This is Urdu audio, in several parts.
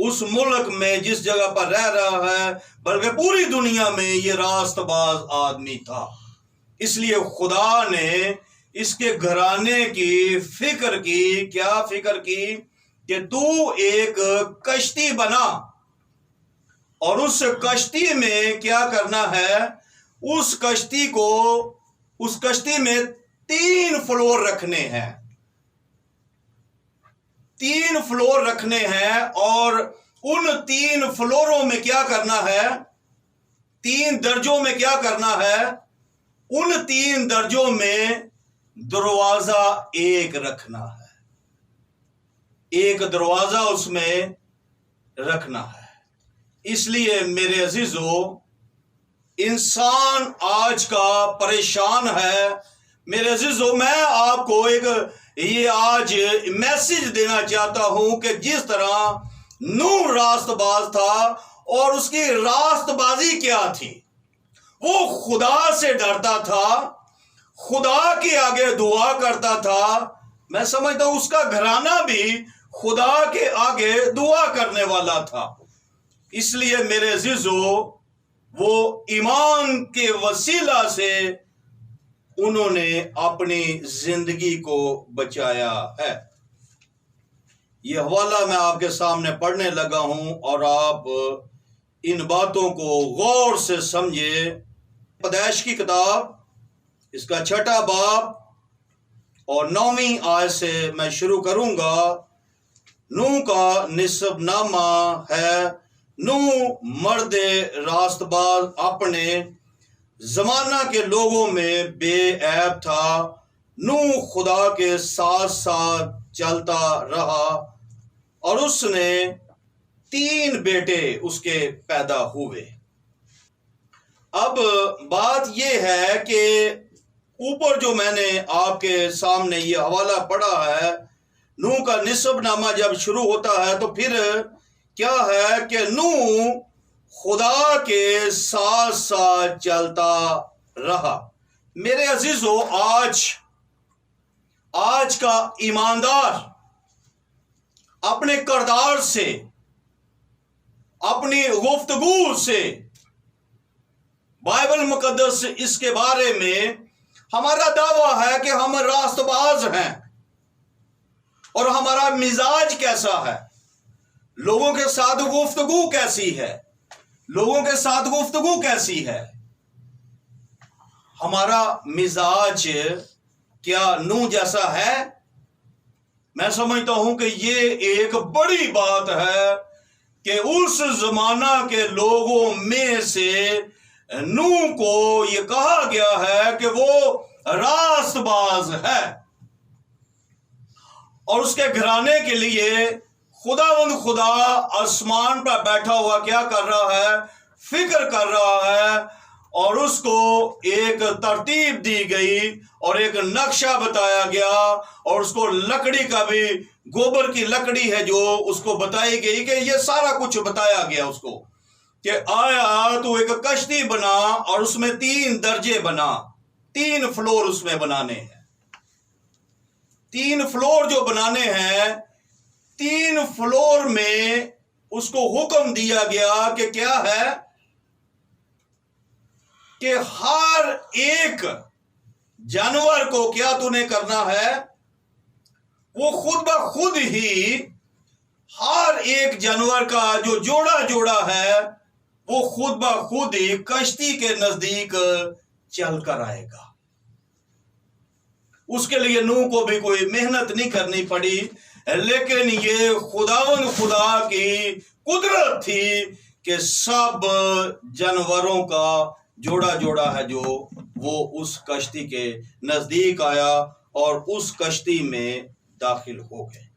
اس ملک میں جس جگہ پر رہ رہا ہے بلکہ پوری دنیا میں یہ راست باز آدمی تھا۔ اس لیے خدا نے اس کے گھرانے کی فکر کی، کیا فکر کی؟ کہ تو ایک کشتی بنا، اور اس کشتی میں کیا کرنا ہے؟ اس کشتی میں 3 فلور رکھنے ہیں، 3 فلور رکھنے ہیں، اور ان 3 فلوروں میں کیا کرنا ہے؟ 3 درجوں میں کیا کرنا ہے؟ ان 3 درجوں میں دروازہ ایک رکھنا ہے، ایک دروازہ اس میں رکھنا ہے۔ اس لیے میرے عزیزو، انسان آج کا پریشان ہے۔ میرے عزیزو، میں آپ کو یہ آج میسج دینا چاہتا ہوں کہ جس طرح نوح راست باز تھا، اور اس کی راست بازی کیا تھی؟ وہ خدا سے ڈرتا تھا، خدا کے آگے دعا کرتا تھا۔ میں سمجھتا ہوں اس کا گھرانہ بھی خدا کے آگے دعا کرنے والا تھا۔ اس لیے میرے عزیزو، وہ ایمان کے وسیلہ سے انہوں نے اپنی زندگی کو بچایا ہے۔ یہ حوالہ میں آپ کے سامنے پڑھنے لگا ہوں، اور آپ ان باتوں کو غور سے سمجھے۔ پیدائش کی کتاب، اس کا 6واں باب اور 9ویں آیت سے میں شروع کروں گا۔ نوح کا نسب نامہ ہے۔ نوح مرد راست باز اپنے زمانہ کے لوگوں میں بے عیب تھا۔ نوح خدا کے ساتھ ساتھ چلتا رہا، اور اس نے 3 بیٹے اس کے پیدا ہوئے۔ اب بات یہ ہے کہ اوپر جو میں نے آپ کے سامنے یہ حوالہ پڑھا ہے، نوح کا نسب نامہ جب شروع ہوتا ہے تو پھر کیا ہے کہ نوح خدا کے ساتھ ساتھ چلتا رہا۔ میرے عزیزو، آج کا ایماندار اپنے کردار سے، اپنی گفتگو سے، بائبل مقدس اس کے بارے میں ہمارا دعویٰ ہے کہ ہم راست باز ہیں، اور ہمارا مزاج کیسا ہے، لوگوں کے ساتھ گفتگو کیسی ہے، لوگوں کے ساتھ گفتگو کیسی ہے۔ ہمارا مزاج کیا نوح جیسا ہے؟ میں سمجھتا ہوں کہ یہ ایک بڑی بات ہے کہ اس زمانہ کے لوگوں میں سے نوح کو یہ کہا گیا ہے کہ وہ راست باز ہے، اور اس کے گھرانے کے لیے خدا آسمان پر بیٹھا ہوا کیا کر رہا ہے؟ فکر کر رہا ہے، اور اس کو ایک ترتیب دی گئی اور ایک نقشہ بتایا گیا، اور اس کو لکڑی کا بھی، گوبر کی لکڑی ہے جو اس کو بتائی گئی، کہ یہ سارا کچھ بتایا گیا اس کو کہ آیا تو ایک کشتی بنا، اور اس میں 3 درجے بنا، 3 فلور اس میں بنانے ہیں۔ 3 فلور جو بنانے ہیں، 3 فلور میں اس کو حکم دیا گیا کہ کیا ہے؟ کہ ہر ایک جانور کو کیا تو نے کرنا ہے؟ وہ خود بخود ہی ہر ایک جانور کا جو جوڑا ہے، وہ خود بخود ہی کشتی کے نزدیک چل کر آئے گا۔ اس کے لیے نوح کو بھی کوئی محنت نہیں کرنی پڑی، لیکن یہ خدا کی قدرت تھی کہ سب جانوروں کا جوڑا ہے جو وہ اس کشتی کے نزدیک آیا اور اس کشتی میں داخل ہو گئے۔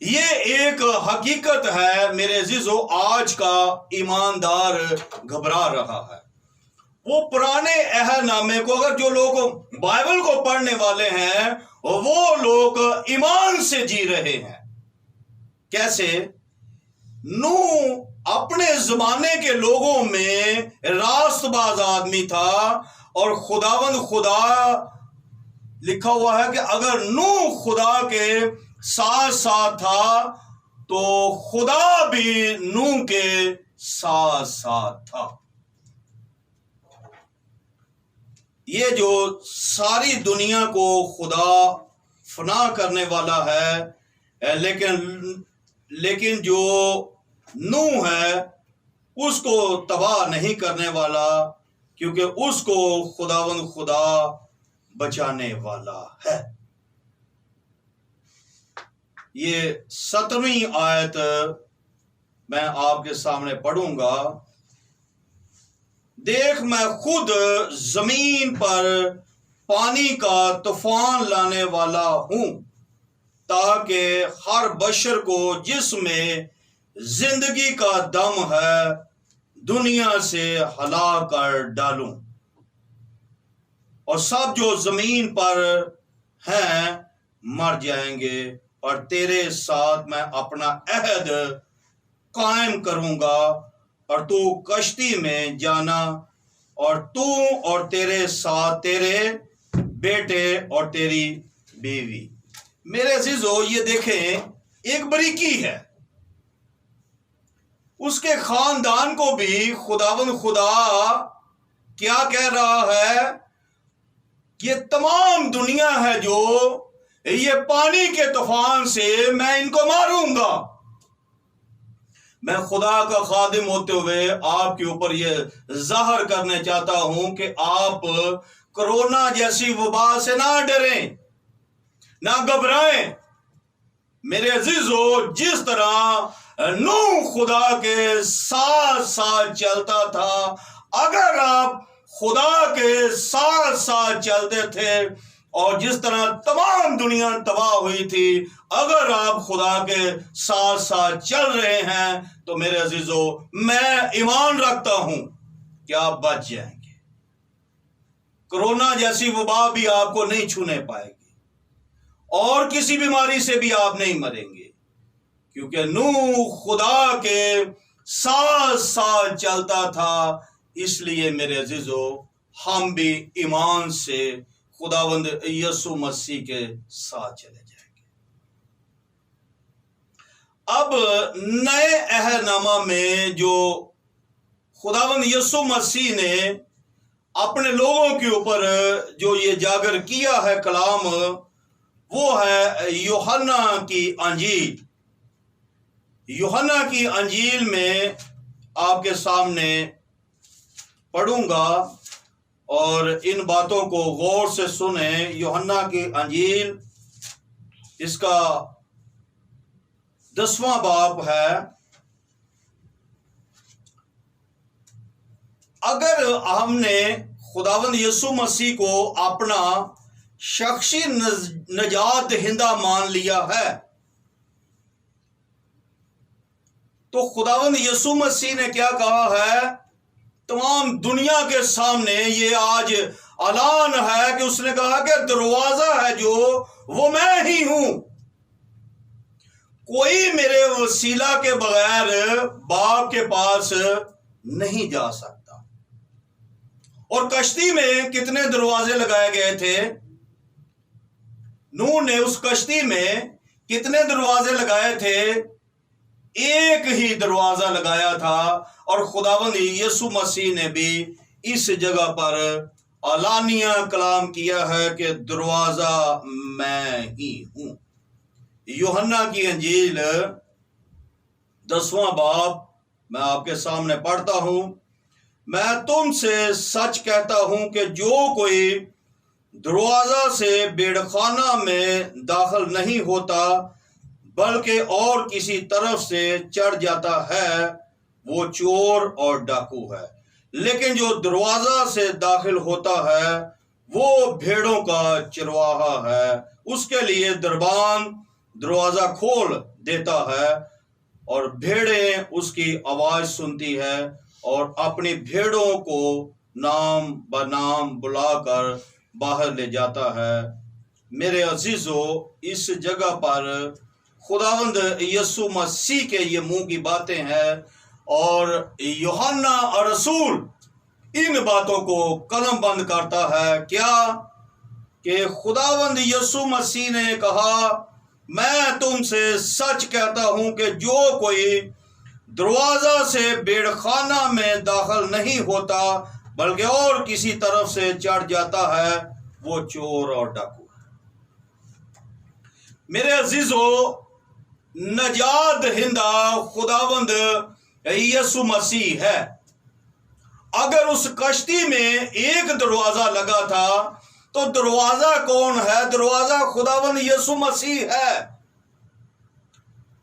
یہ ایک حقیقت ہے میرے عزیزو، آج کا ایماندار گھبرا رہا ہے۔ وہ پرانے عہد نامے کو، اگر جو لوگ بائبل کو پڑھنے والے ہیں، وہ لوگ ایمان سے جی رہے ہیں۔ کیسے؟ نوح اپنے زمانے کے لوگوں میں راست باز آدمی تھا، اور خدا لکھا ہوا ہے کہ اگر نوح خدا کے ساتھ ساتھ تھا تو خدا بھی نوح کے ساتھ ساتھ تھا۔ یہ جو ساری دنیا کو خدا فنا کرنے والا ہے، لیکن جو نوح ہے اس کو تباہ نہیں کرنے والا، کیونکہ اس کو خدا بچانے والا ہے۔ یہ 17ویں آیت میں آپ کے سامنے پڑھوں گا۔ دیکھ میں خود زمین پر پانی کا طوفان لانے والا ہوں، تاکہ ہر بشر کو جس میں زندگی کا دم ہے دنیا سے ہلا کر ڈالوں، اور سب جو زمین پر ہیں مر جائیں گے، اور تیرے ساتھ میں اپنا عہد قائم کروں گا، اور تو کشتی میں جانا، اور تو اور تیرے ساتھ تیرے بیٹے اور تیری بیوی۔ میرے عزیزو، یہ دیکھیں ایک باریکی ہے، اس کے خاندان کو بھی خدا کیا کہہ رہا ہے؟ یہ تمام دنیا ہے جو یہ پانی کے طوفان سے میں ان کو ماروں گا۔ میں خدا کا خادم ہوتے ہوئے آپ کے اوپر یہ ظاہر کرنے چاہتا ہوں کہ آپ کرونا جیسی وبا سے نہ ڈریں، نہ گھبرائیں۔ میرے عزیزو، جس طرح نوح خدا کے ساتھ ساتھ چلتا تھا، اگر آپ خدا کے ساتھ ساتھ چلتے تھے، اور جس طرح تمام دنیا تباہ ہوئی تھی، اگر آپ خدا کے ساتھ ساتھ چل رہے ہیں تو میرے عزیزو، میں ایمان رکھتا ہوں کہ آپ بچ جائیں گے۔ کرونا جیسی وبا بھی آپ کو نہیں چھونے پائے گی، اور کسی بیماری سے بھی آپ نہیں مریں گے، کیونکہ نوح خدا کے ساتھ ساتھ چلتا تھا۔ اس لیے میرے عزیزو، ہم بھی ایمان سے خداوند یسوع مسیح کے ساتھ چلے جائیں گے۔ اب نئے عہد نامہ میں جو خداوند یسوع مسیح نے اپنے لوگوں کے اوپر جو یہ جاگر کیا ہے کلام، وہ ہے یوحنا کی انجیل۔ یوحنا کی انجیل میں آپ کے سامنے پڑھوں گا، اور ان باتوں کو غور سے سنیں۔ یوحنا کی انجیل، اس کا 10واں باب ہے۔ اگر ہم نے خداوند یسوع مسیح کو اپنا شخصی نجات دہندہ مان لیا ہے، تو خداوند یسوع مسیح نے کیا کہا ہے؟ تمام دنیا کے سامنے یہ آج اعلان ہے کہ اس نے کہا کہ دروازہ ہے جو وہ میں ہی ہوں، کوئی میرے وسیلہ کے بغیر باپ کے پاس نہیں جا سکتا۔ اور کشتی میں کتنے دروازے لگائے گئے تھے؟ نوح نے اس کشتی میں کتنے دروازے لگائے تھے؟ ایک ہی دروازہ لگایا تھا، اور خداوند یسوع مسیح نے بھی اس جگہ پر اعلانیہ کلام کیا ہے کہ دروازہ میں ہی ہوں۔ یوحنا کی انجیل 10واں باب میں آپ کے سامنے پڑھتا ہوں۔ میں تم سے سچ کہتا ہوں کہ جو کوئی دروازہ سے بیڑخانہ میں داخل نہیں ہوتا بلکہ اور کسی طرف سے چڑھ جاتا ہے، وہ چور اور ڈاکو ہے، لیکن جو دروازہ سے داخل ہوتا ہے وہ بھیڑوں کا چرواہا ہے۔ اس کے لیے دربان دروازہ کھول دیتا ہے، اور بھیڑیں اس کی آواز سنتی ہے، اور اپنی بھیڑوں کو نام بنام بلا کر باہر لے جاتا ہے۔ میرے عزیزو، اس جگہ پر خداوند یسوع مسیح کے یہ منہ کی باتیں ہیں، اور یوحنا اور رسول ان باتوں کو قلم بند کرتا ہے۔ کیا کہ خداوند یسوع مسیح نے کہا، میں تم سے سچ کہتا ہوں کہ جو کوئی دروازہ سے بیڑخانہ میں داخل نہیں ہوتا بلکہ اور کسی طرف سے چڑھ جاتا ہے وہ چور اور ڈاکو ہے۔ میرے عزیزو، نجات دہندہ خداوند یسوع مسیح ہے۔ اگر اس کشتی میں ایک دروازہ لگا تھا تو دروازہ کون ہے؟ دروازہ خداوند یسوع مسیح ہے۔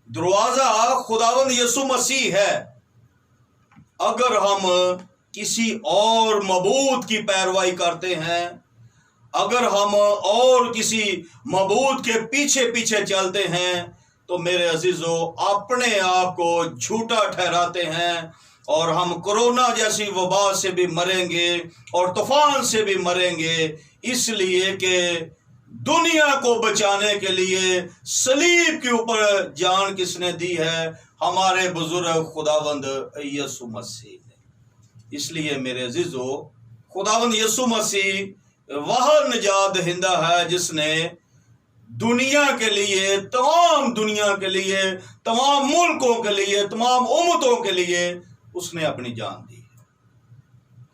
دروازہ خداوند یسوع مسیح ہے۔ اگر ہم کسی اور معبود کی پیروی کرتے ہیں، اگر ہم اور کسی معبود کے پیچھے پیچھے چلتے ہیں تو میرے عزیزو اپنے آپ کو جھوٹا ٹھہراتے ہیں، اور ہم کورونا جیسی وبا سے بھی مریں گے اور طوفان سے بھی مریں گے، اس لیے کہ دنیا کو بچانے کے لیے صلیب کے اوپر جان کس نے دی ہے؟ ہمارے بزرگ خداوند یسوع مسیح نے۔ اس لیے میرے عزیزو، خداوند یسوع مسیح وہ نجات دہندہ ہے جس نے دنیا کے لیے، تمام دنیا کے لیے، تمام ملکوں کے لیے، تمام امتوں کے لیے اس نے اپنی جان دی۔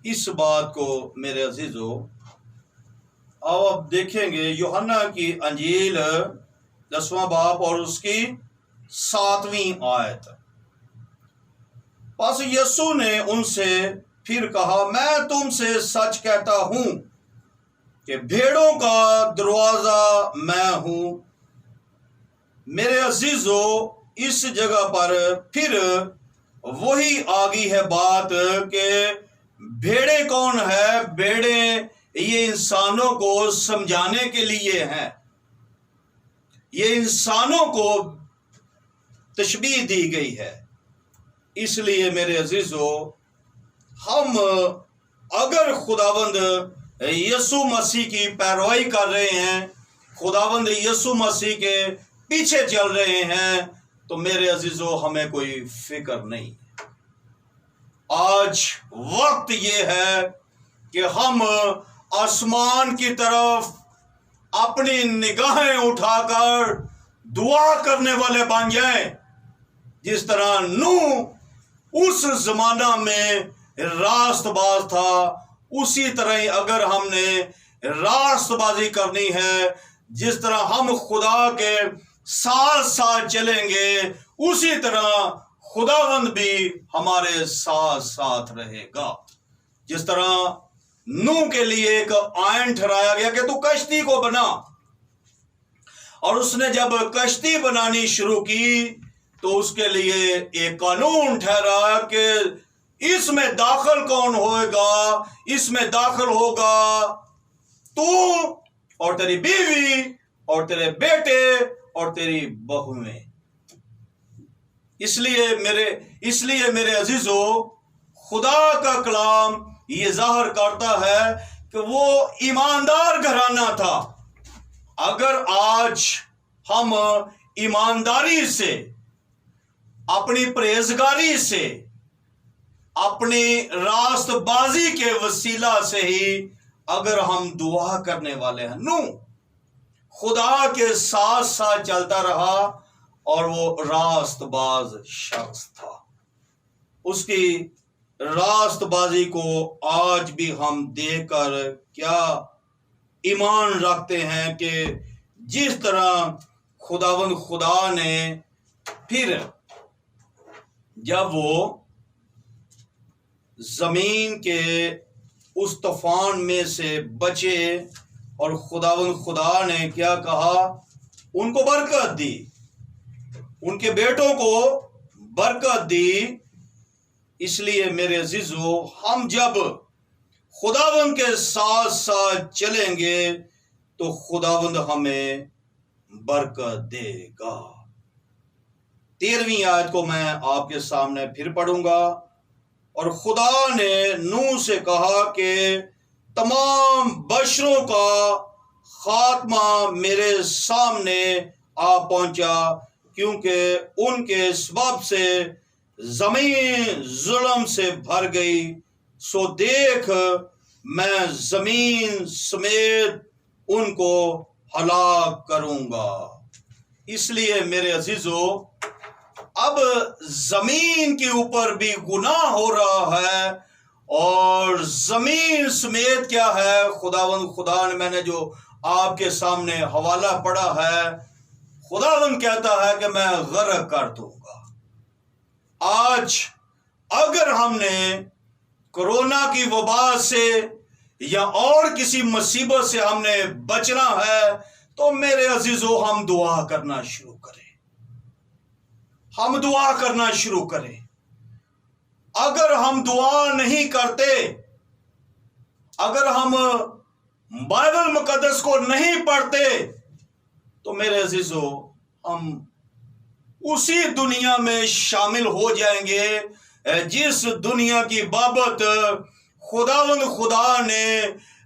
اس بات کو میرے عزیزو آپ دیکھیں گے یوحنا کی انجیل 10واں باب اور اس کی 7ویں آیت۔ پس یسوع نے ان سے پھر کہا، میں تم سے سچ کہتا ہوں کہ بھیڑوں کا دروازہ میں ہوں۔ میرے عزیزو، اس جگہ پر پھر وہی آگئی ہے بات کہ بھیڑیں کون ہے؟ بھیڑیں یہ انسانوں کو سمجھانے کے لیے ہیں، یہ انسانوں کو تشبیہ دی گئی ہے۔ اس لیے میرے عزیزو، ہم اگر خداوند یسوع مسیح کی پیروی کر رہے ہیں، خداوند یسوع مسیح کے پیچھے چل رہے ہیں، تو میرے عزیزو ہمیں کوئی فکر نہیں۔ آج وقت یہ ہے کہ ہم آسمان کی طرف اپنی نگاہیں اٹھا کر دعا کرنے والے بن جائیں۔ جس طرح نوح اس زمانہ میں راست باز تھا، اسی طرح ہی اگر ہم نے راست بازی کرنی ہے، جس طرح ہم خدا کے ساتھ ساتھ چلیں گے، اسی طرح خداوند بھی ہمارے ساتھ ساتھ رہے گا۔ جس طرح نوح کے لیے ایک آئین ٹھہرایا گیا کہ تو کشتی کو بنا، اور اس نے جب کشتی بنانی شروع کی تو اس کے لیے ایک قانون ٹھہرا کہ اس میں داخل کون ہوئے گا؟ اس میں داخل ہوگا تو اور تیری بیوی اور تیرے بیٹے اور تیری بہویں۔ اس لیے میرے عزیزو، خدا کا کلام یہ ظاہر کرتا ہے کہ وہ ایماندار گھرانہ تھا۔ اگر آج ہم ایمانداری سے، اپنی پرہیزگاری سے، اپنی راست بازی کے وسیلہ سے ہی اگر ہم دعا کرنے والے ہیں، نوح خدا کے ساتھ ساتھ چلتا رہا اور وہ راست باز شخص تھا۔ اس کی راست بازی کو آج بھی ہم دیکھ کر کیا ایمان رکھتے ہیں کہ جس طرح خداوند خدا نے پھر جب وہ زمین کے اس طوفان میں سے بچے اور خداوند خدا نے کیا کہا؟ ان کو برکت دی، ان کے بیٹوں کو برکت دی۔ اس لیے میرے عزیزو، ہم جب خداوند کے ساتھ ساتھ چلیں گے تو خداوند ہمیں برکت دے گا۔ 13ویں آیت کو میں آپ کے سامنے پھر پڑھوں گا۔ اور خدا نے نوح سے کہا کہ تمام بشروں کا خاتمہ میرے سامنے آ پہنچا، کیونکہ ان کے سبب سے زمین ظلم سے بھر گئی، سو دیکھ میں زمین سمیت ان کو ہلاک کروں گا۔ اس لیے میرے عزیزو اب زمین کے اوپر بھی گناہ ہو رہا ہے، اور زمین سمیت کیا ہے، خدا نے، میں نے جو آپ کے سامنے حوالہ پڑھا ہے، خداوند کہتا ہے کہ میں غرق کر دوں گا۔ آج اگر ہم نے کورونا کی وبا سے یا اور کسی مصیبت سے ہم نے بچنا ہے تو میرے عزیزو ہم دعا کرنا شروع کریں، ہم دعا کرنا شروع کریں۔ اگر ہم دعا نہیں کرتے، اگر ہم بائبل مقدس کو نہیں پڑھتے تو میرے عزیزو ہم اسی دنیا میں شامل ہو جائیں گے جس دنیا کی بابت خدا نے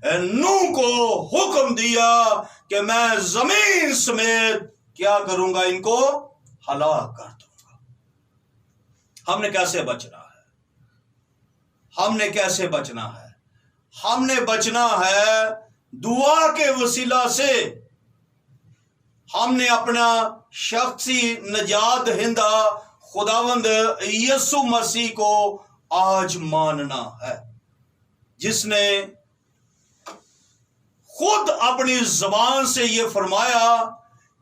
نوح کو حکم دیا کہ میں زمین سمیت کیا کروں گا، ان کو ہلاک کر دوں گا۔ ہم نے کیسے بچنا ہے؟ ہم نے کیسے بچنا ہے؟ ہم نے بچنا ہے دعا کے وسیلہ سے۔ ہم نے اپنا شخصی نجات دہندہ خداوند یسوع مسیح کو آج ماننا ہے، جس نے خود اپنی زبان سے یہ فرمایا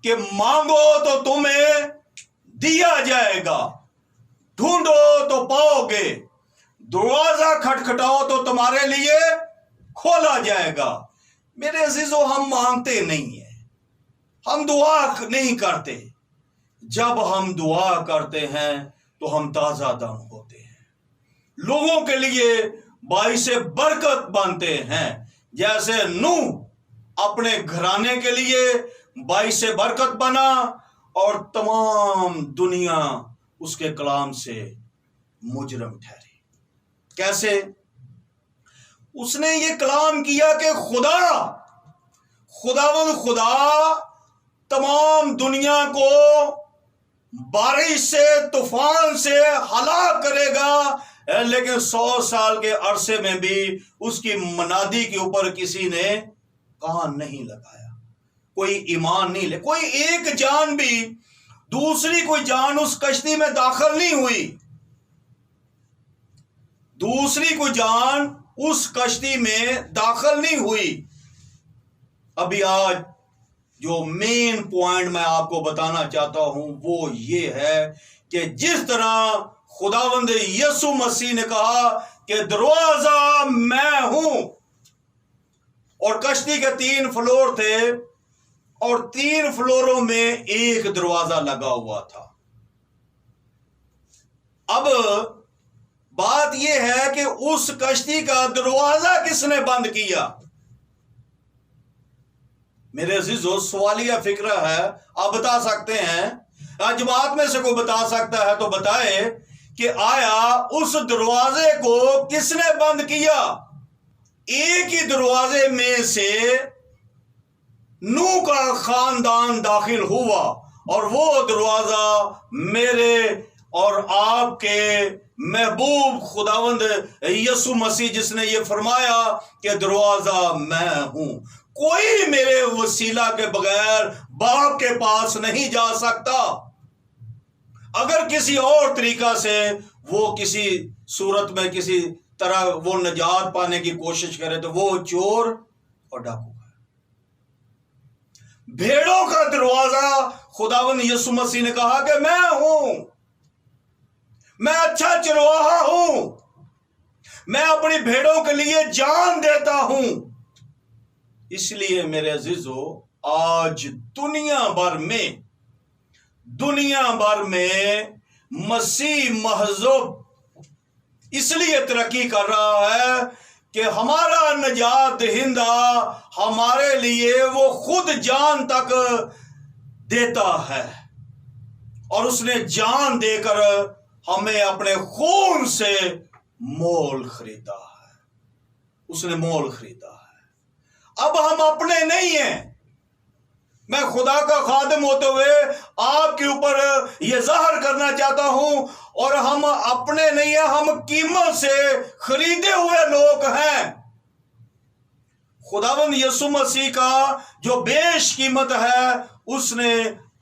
کہ مانگو تو تمہیں دیا جائے گا، ڈھونڈو تو پاؤ گے، دروازہ کھٹکھٹاؤ تو تمہارے لیے کھولا جائے گا۔ میرے عزیزو ہم مانگتے نہیں ہیں، ہم دعا نہیں کرتے۔ جب ہم دعا کرتے ہیں تو ہم تازہ دم ہوتے ہیں، لوگوں کے لیے باعث برکت بنتے ہیں، جیسے نوح اپنے گھرانے کے لیے باعث برکت بنا اور تمام دنیا اس کے کلام سے مجرم ٹھہری۔ کیسے؟ اس نے یہ کلام کیا کہ خدا تمام دنیا کو بارش سے، طوفان سے ہلاک کرے گا، لیکن 100 سال کے عرصے میں بھی اس کی منادی کے اوپر کسی نے کان نہیں لگایا، کوئی ایمان نہیں لے، کوئی ایک جان بھی، دوسری کوئی جان اس کشتی میں داخل نہیں ہوئی، دوسری کوئی جان اس کشتی میں داخل نہیں ہوئی۔ ابھی آج جو مین پوائنٹ میں آپ کو بتانا چاہتا ہوں وہ یہ ہے کہ جس طرح خداوند یسوع مسیح نے کہا کہ دروازہ میں ہوں، اور کشتی کے 3 فلور تھے اور 3 فلوروں میں ایک دروازہ لگا ہوا تھا۔ اب بات یہ ہے کہ اس کشتی کا دروازہ کس نے بند کیا؟ میرے عزیزو سوالیہ فکرہ ہے، آپ بتا سکتے ہیں، جماعت میں سے کوئی بتا سکتا ہے تو بتائے کہ آیا اس دروازے کو کس نے بند کیا؟ ایک ہی دروازے میں سے نوح کا خاندان داخل ہوا، اور وہ دروازہ میرے اور آپ کے محبوب خداوند یسوع مسیح، جس نے یہ فرمایا کہ دروازہ میں ہوں، کوئی میرے وسیلہ کے بغیر باپ کے پاس نہیں جا سکتا۔ اگر کسی اور طریقہ سے وہ کسی صورت میں کسی طرح وہ نجات پانے کی کوشش کرے تو وہ چور اور ڈاکو ہے۔ بھیڑوں کا دروازہ خداوند یسوع مسیح نے کہا کہ میں ہوں، میں اچھا چرواہا ہوں، میں اپنی بھیڑوں کے لیے جان دیتا ہوں۔ اس لیے میرے عزیزو آج دنیا بھر میں مسیح مذہب اس لیے ترقی کر رہا ہے کہ ہمارا نجات دہندہ ہمارے لیے وہ خود جان تک دیتا ہے، اور اس نے جان دے کر ہمیں اپنے خون سے مول خریدا ہے، اس نے مول خریدا ہے۔ اب ہم اپنے نہیں ہیں۔ میں خدا کا خادم ہوتے ہوئے آپ کے اوپر یہ ظاہر کرنا چاہتا ہوں، اور ہم اپنے نہیں ہیں، ہم قیمت سے خریدے ہوئے لوگ ہیں۔ خداوند یسوع مسیح کا جو بیش قیمت ہے، اس نے